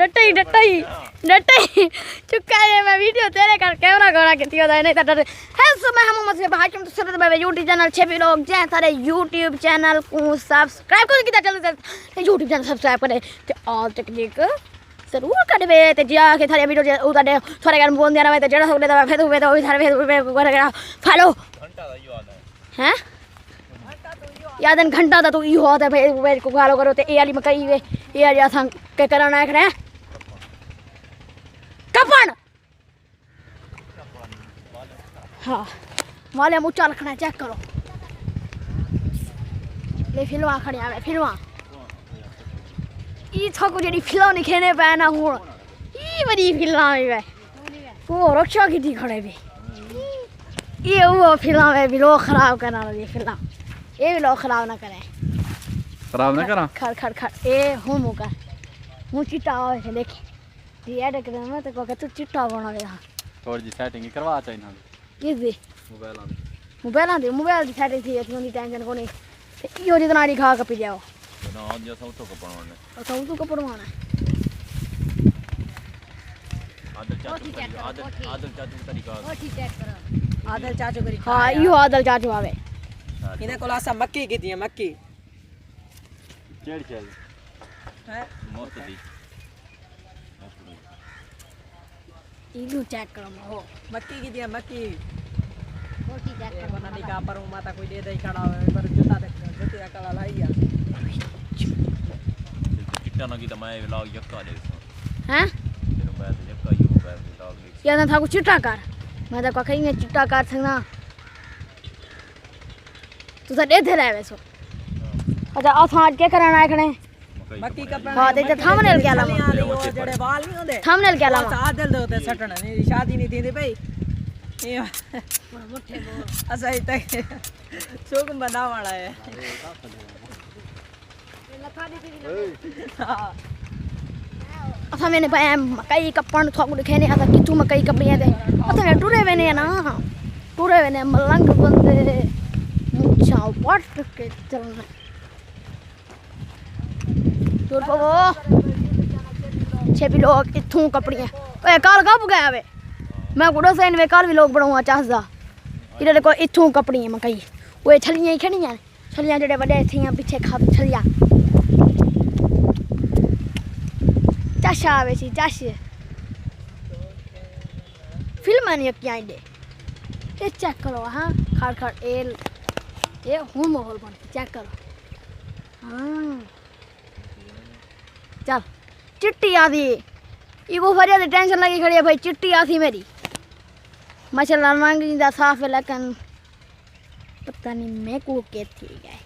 डटे चुका है। मैं वीडियो तेरे कर कैमरा करा के तियो नहीं तो डटे है। समय हम मत से हाकिम तो सरद भाई यूट्यूब चैनल छेपी लोग जे सारे यूट्यूब चैनल को सब्सक्राइब कर किता चल यूट्यूब चैनल सब्सक्राइब करे ते ऑल टेक्निक जरूर करबे ते जा के थारे वीडियो उतारे थोड़े कर फोन देना तो जड़ा सकले तो फेसबुक पे तो थारे फेसबुक पे वगैरह फॉलो घंटा तो याद है हैं याद घंटा तो तू यो होता फेसबुक पे को फॉलो करो ते ए वाली मकई वे ए वाली असा के करना है कपन हाँ माले मुच्चा रखना चेक करो ले फिल्मा खड़ी आवे फिल्मा ई थको जेडी फिल्म नहीं खेने पाए ना हूं ई बड़ी फिल्म है वो रक्षा की थी खड़े भी ये वो फिल्म है भी लोग खराब करना ये फिल्म ये भी लोग खराब ना करें खराब ना करा खड़ खड़ खड़ ए हूं मुका हूं चिट्टा है देखी ये ऐड करना तो को तू चिट्टा बना दे थोड़ी जी सेटिंग करवा चाहिए ना ये दे मोबाइल दी सेटिंग थी इतनी टेंशन को नहीं यो जितना नहीं खा कपी जाओ ना जो सब तो कपड़वाना अच्छा वो तो कपड़वाना आदल चाचू तरीका आदल चाचू करी हां यो आदल चाचू आवे इने कोला सा मक्की की थी मक्की चेड़ चल है मस्त दी इलू चेक करो हो मक्की की थी मक्की रोटी चेक करो बना नहीं का पर माता कोई दे दे खड़ा है पर जूता देख जूता कला लाइया चिट्टा ना की तो मैं व्लॉग यक्का दे हैं तेरे बाद यक्का यू व्लॉग या ना था कुछ चिट्टा कर मैं तो कहीं में चिट्टा कर सकना तू तो दे दे रहा है वैसे अच्छा आप आज क्या कराना है खने मक्की का हां दे थंबनेल क्या लावा जड़े बाल नहीं होंदे थंबनेल क्या लावा आदल दे होते सटन नहीं शादी नहीं थी भाई ये मुठे बो असा तक शोक बना वाला है अच्छा मैंने पाया मकई कपन थोक दिखेने आता कितु मकई कपड़ियां दे अच्छा मैं टूरे वेने ना टूरे वेने मलंग बंदे मुच्छा पट के चलना टूर पवो छे भी लोग इथू कपड़ियां ओए काल कब गया वे मैं गुड़ो से इन काल भी लोग बनवा चाहदा इधर देखो इथू कपड़ियां मकई ओए छलियां खड़ियां छलियां जेडे बड़े थियां पीछे खा छलियां चाशा आवे सी चाशे फिल्म नहीं क्या इंडे ये चेक करो हाँ खड़ खड़ एल ये हूँ माहौल बन चेक करो हाँ चल चिट्टी आधी इको फरिया दी टेंशन लगी खड़ी है भाई चिट्टी आधी मेरी माशाल्लाह मांगी दा साफ है लेकिन पता नहीं मैं को के थी गए